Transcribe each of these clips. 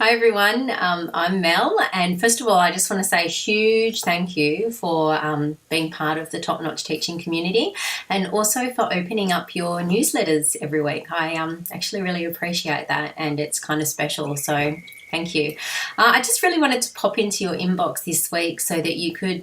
Hi everyone, I'm Mel, and first of all, I just want to say a huge thank you for being part of the Top Notch Teaching community and also for opening up your newsletters every week. I actually really appreciate that, and it's kind of special, so thank you. I just really wanted to pop into your inbox this week so that you could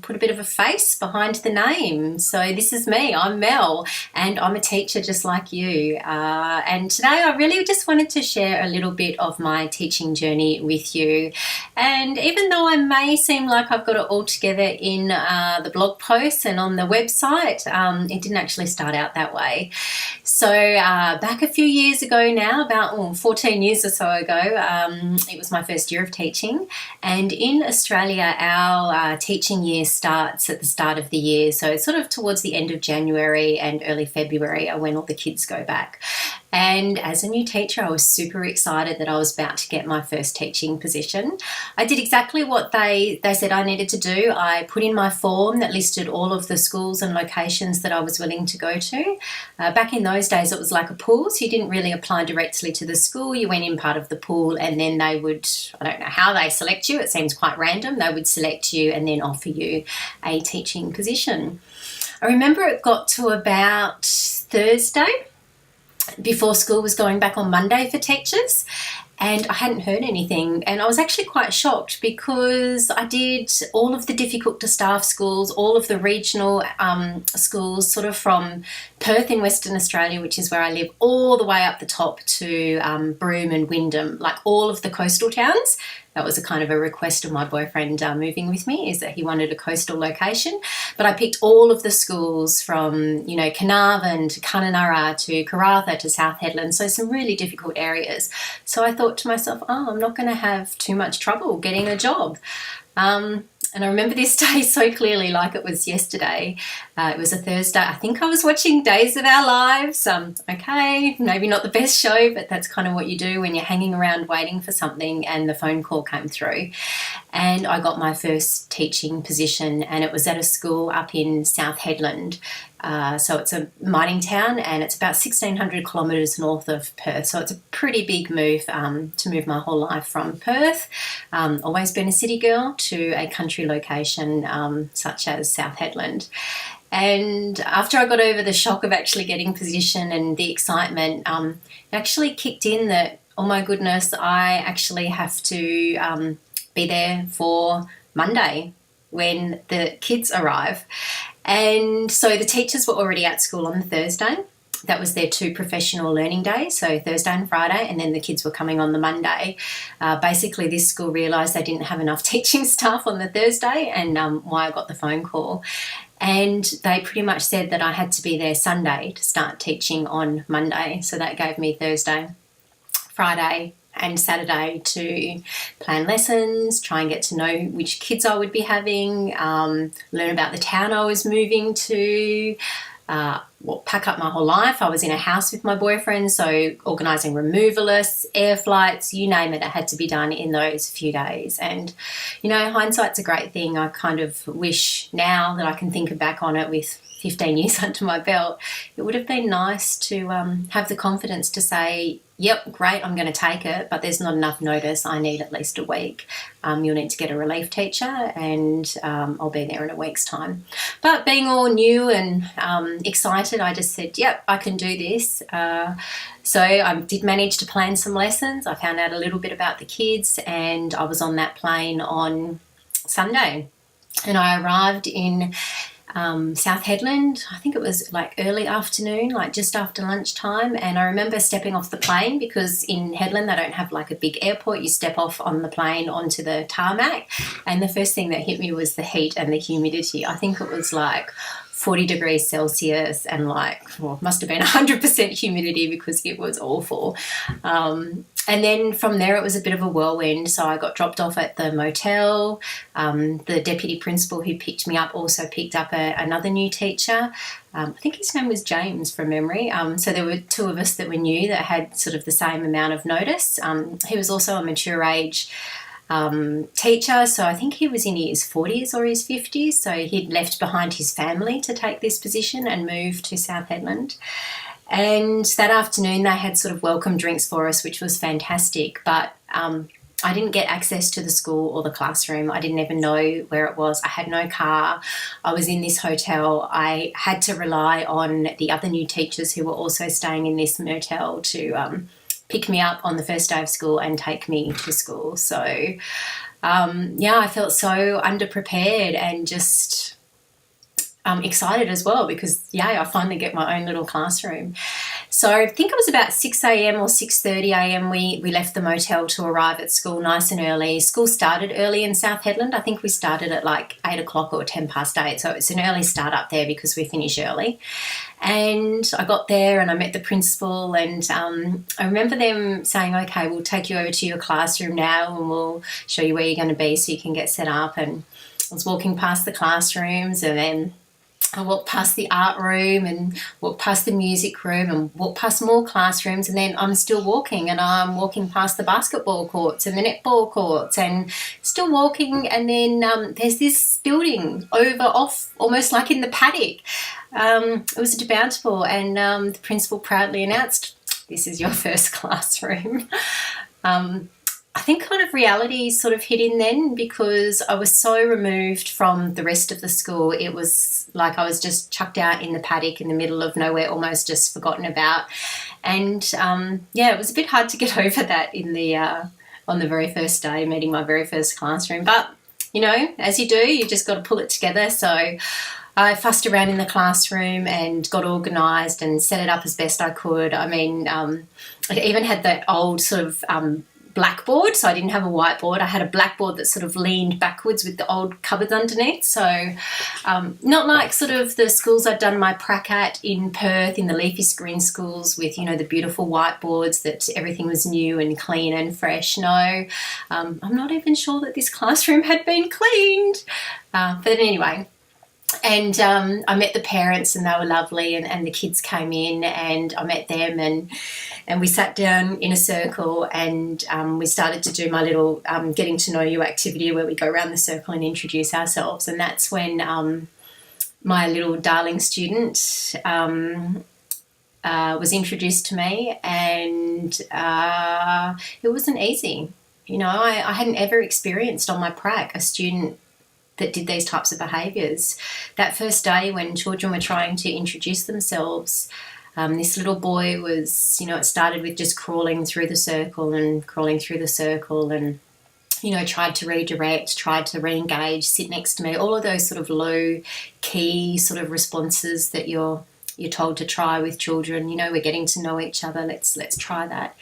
put a bit of a face behind the name. So this is me, I'm Mel, and I'm a teacher just like you. And today I really just wanted to share a little bit of my teaching journey with you. And even though I may seem like I've got it all together in the blog posts and on the website, it didn't actually start out that way. So back a few years ago now, about 14 years or so ago, it was my first year of teaching, and in Australia our teaching year starts at the start of the year, so it's sort of towards the end of January and early February are when all the kids go back. And as a new teacher, I was super excited that I was about to get my first teaching position. I did exactly what they said I needed to do. I put in my form that listed all of the schools and locations that I was willing to go to. Back in those days, it was like a pool, so you didn't really apply directly to the school. You went in part of the pool and then they would, I don't know how they select you, it seems quite random. They would select you and then offer you a teaching position. I remember it got to about Thursday before school was going back on Monday for teachers, and I hadn't heard anything, and I was actually quite shocked because I did all of the difficult to staff schools, all of the regional schools, sort of from Perth in Western Australia, which is where I live, all the way up the top to Broome and Wyndham, like all of the coastal towns. That was a kind of a request of my boyfriend moving with me, is that he wanted a coastal location. But I picked all of the schools from, Carnarvon to Kununurra to Karratha to South Hedland, so some really difficult areas. So I thought to myself, I'm not going to have too much trouble getting a job. And I remember this day so clearly, like it was yesterday. It was a Thursday. I think I was watching Days of Our Lives. Okay, maybe not the best show, but that's kind of what you do when you're hanging around waiting for something, and the phone call came through. And I got my first teaching position, and it was at a school up in South Hedland. So it's a mining town, and it's about 1,600 kilometres north of Perth. So it's a pretty big move to move my whole life from Perth, always been a city girl, to a country location such as South Hedland. And after I got over the shock of actually getting position and the excitement, it actually kicked in that, oh my goodness, I actually have to be there for Monday when the kids arrive. And so the teachers were already at school on the Thursday. That was their 2 professional learning days, so Thursday and Friday, and then the kids were coming on the Monday. Basically, this school realised they didn't have enough teaching staff on the Thursday, and why I got the phone call. And they pretty much said that I had to be there Sunday to start teaching on Monday. So that gave me Thursday, Friday and Saturday to plan lessons, try and get to know which kids I would be having, learn about the town I was moving to, pack up my whole life. I was in a house with my boyfriend, so organising removalists, air flights, you name it, it had to be done in those few days. And, hindsight's a great thing. I kind of wish now that I can think back on it with 15 years under my belt, it would have been nice to have the confidence to say, yep, great, I'm going to take it, but there's not enough notice. I need at least a week. You'll need to get a relief teacher, and I'll be there in a week's time. But being all new and excited, I just said, yep, I can do this. So I did manage to plan some lessons. I found out a little bit about the kids, and I was on that plane on Sunday. And I arrived in South Hedland, I think it was like early afternoon, like just after lunchtime. And I remember stepping off the plane, because in Hedland they don't have like a big airport. You step off on the plane onto the tarmac, and the first thing that hit me was the heat and the humidity. I think it was like 40 degrees Celsius and must have been 100% humidity, because it was awful. And then from there it was a bit of a whirlwind. So I got dropped off at the motel. The deputy principal who picked me up also picked up another new teacher. I think his name was James from memory. So there were 2 of us that were new that had sort of the same amount of notice. He was also a mature age teacher, so I think he was in his 40s or his 50s, so he'd left behind his family to take this position and move to South Hedland. And that afternoon they had sort of welcome drinks for us, which was fantastic. But I didn't get access to the school or the classroom. I didn't even know where it was. I had no car. I was in this hotel. I had to rely on the other new teachers who were also staying in this motel to pick me up on the first day of school and take me to school. So, I felt so underprepared and just excited as well because, I finally get my own little classroom. So I think it was about 6 a.m. or 6:30 a.m. we left the motel to arrive at school nice and early. School started early in South Hedland. I think we started at like 8 o'clock or 10 past 8. So it's an early start up there because we finish early. And I got there and I met the principal, and I remember them saying, okay, we'll take you over to your classroom now and we'll show you where you're going to be so you can get set up. And I was walking past the classrooms, and then I walked past the art room and walked past the music room and walked past more classrooms, and then I'm still walking, and I'm walking past the basketball courts and the netball courts and still walking, and then there's this building off almost like in the paddock. It was a DeBountable, and the principal proudly announced, this is your first classroom. I think kind of reality sort of hit in then because I was so removed from the rest of the school. It was like I was just chucked out in the paddock in the middle of nowhere, almost just forgotten about. And it was a bit hard to get over that in the on the very first day, meeting my very first classroom. But, as you do, you just got to pull it together. So I fussed around in the classroom and got organised and set it up as best I could. I mean, I even had that old sort of blackboard, so I didn't have a whiteboard. I had a blackboard that sort of leaned backwards with the old cupboards underneath. So not like sort of the schools I'd done my prac at in Perth, in the leafy screen schools with, the beautiful whiteboards that everything was new and clean and fresh. No, I'm not even sure that this classroom had been cleaned. But anyway, and I met the parents, and they were lovely, and the kids came in, and I met them, and we sat down in a circle, and we started to do my little getting to know you activity where we go around the circle and introduce ourselves. And that's when my little darling student was introduced to me, and it wasn't easy. I hadn't ever experienced on my prac a student that did these types of behaviours. That first day when children were trying to introduce themselves, this little boy was, it started with just crawling through the circle and tried to redirect, tried to re-engage, sit next to me, all of those sort of low key sort of responses that you're told to try with children. We're getting to know each other, let's try that.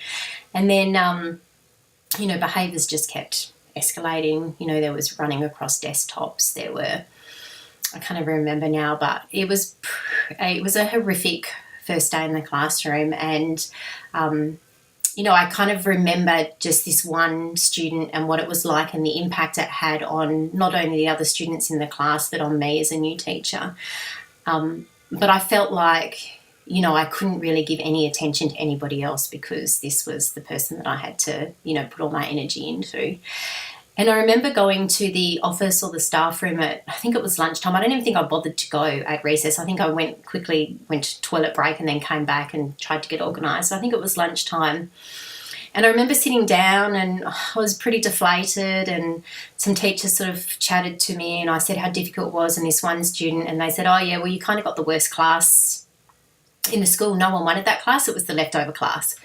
And then behaviours just kept escalating. There was running across desktops. There were, I can't even remember now, but it was a horrific first day in the classroom. And I kind of remember just this one student and what it was like and the impact it had on not only the other students in the class but on me as a new teacher. But I felt like I couldn't really give any attention to anybody else because this was the person that I had to, put all my energy into. And I remember going to the office or the staff room I think it was lunchtime. I don't even think I bothered to go at recess. I think I went to toilet break and then came back and tried to get organised. So I think it was lunchtime. And I remember sitting down and I was pretty deflated, and some teachers sort of chatted to me and I said how difficult it was, and this one student, and they said, oh yeah, well you kind of got the worst class in the school. No one wanted that class. It was the leftover class.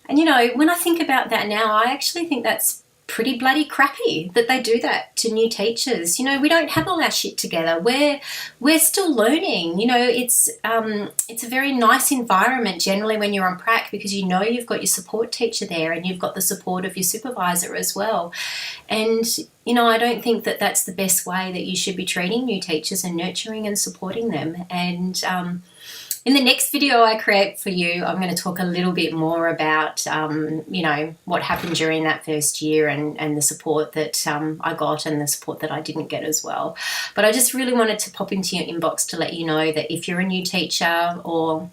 And when I think about that now, I actually think that's pretty bloody crappy that they do that to new teachers. We don't have all our shit together. We're still learning. It's a very nice environment generally when you're on prac because you've got your support teacher there and you've got the support of your supervisor as well. And I don't think that that's the best way that you should be treating new teachers and nurturing and supporting them. And in the next video I create for you, I'm going to talk a little bit more about, what happened during that first year and the support that I got and the support that I didn't get as well. But I just really wanted to pop into your inbox to let you know that if you're a new teacher or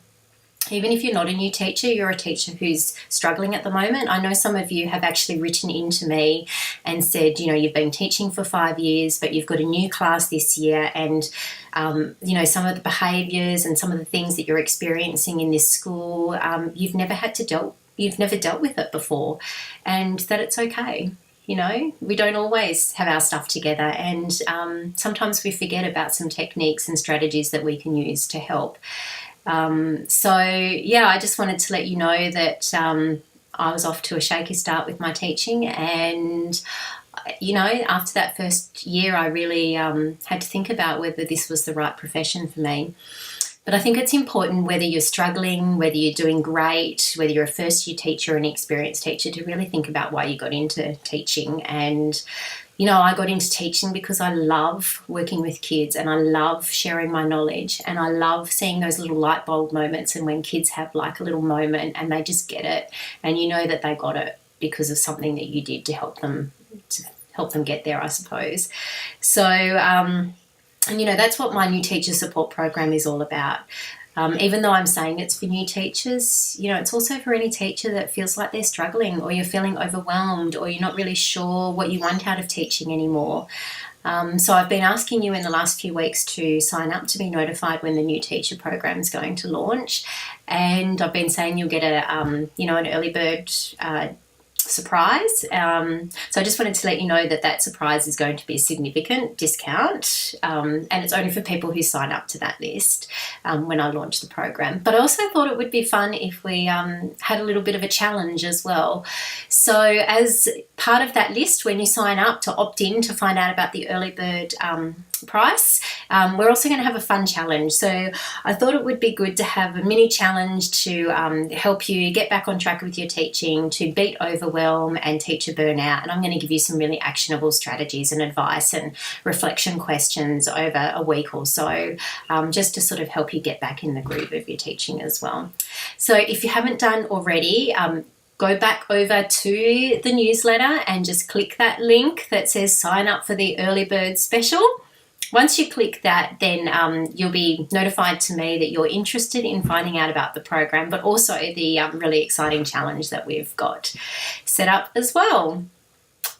Even if you're not a new teacher, you're a teacher who's struggling at the moment. I know some of you have actually written into me and said, you know, you've been teaching for 5 years, but you've got a new class this year, and you know, some of the behaviours and some of the things that you're experiencing in this school, you've never dealt with it before, and that it's okay. You know, we don't always have our stuff together, and sometimes we forget about some techniques and strategies that we can use to help. So yeah, I just wanted to let you know that I was off to a shaky start with my teaching, and you know, after that first year I really had to think about whether this was the right profession for me. But I think it's important, whether you're struggling, whether you're doing great, whether you're a first year teacher or an experienced teacher, to really think about why you got into teaching. And you know, I got into teaching because I love working with kids, and I love sharing my knowledge, and I love seeing those little light bulb moments, and when kids have like a little moment and they just get it, and you know that they got it because of something that you did to help them get there, I suppose. So and you know, that's what my new teacher support program is all about. Even though I'm saying it's for new teachers, you know, it's also for any teacher that feels like they're struggling, or you're feeling overwhelmed, or you're not really sure what you want out of teaching anymore. So I've been asking you in the last few weeks to sign up to be notified when the new teacher program is going to launch, and I've been saying you'll get a you know, an early bird surprise. So I just wanted to let you know that that surprise is going to be a significant discount, and it's only for people who sign up to that list when I launch the program. But I also thought it would be fun if we had a little bit of a challenge as well. So as part of that list, when you sign up to opt in to find out about the early bird price, we're also going to have a fun challenge. So I thought it would be good to have a mini challenge to help you get back on track with your teaching, to beat overwhelm and teacher burnout. And I'm going to give you some really actionable strategies and advice and reflection questions over a week or so, just to sort of help you get back in the groove of your teaching as well. So if you haven't done already, go back over to the newsletter and just click that link that says sign up for the early bird special. Once you click that, then you'll be notified to me that you're interested in finding out about the program, but also the really exciting challenge that we've got set up as well.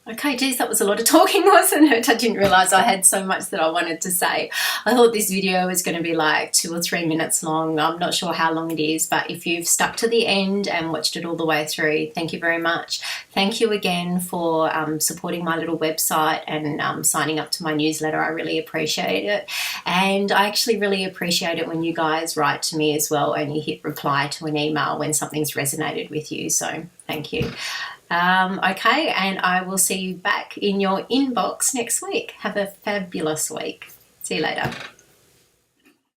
Okay, geez, that was a lot of talking, wasn't it? I didn't realise I had so much that I wanted to say. I thought this video was going to be like 2 or 3 minutes long. I'm not sure how long it is, but if you've stuck to the end and watched it all the way through, thank you very much. Thank you again for supporting my little website and signing up to my newsletter. I really appreciate it. And I actually really appreciate it when you guys write to me as well and you hit reply to an email when something's resonated with you. So thank you. Okay, and I will see you back in your inbox next week. Have a fabulous week. See you later.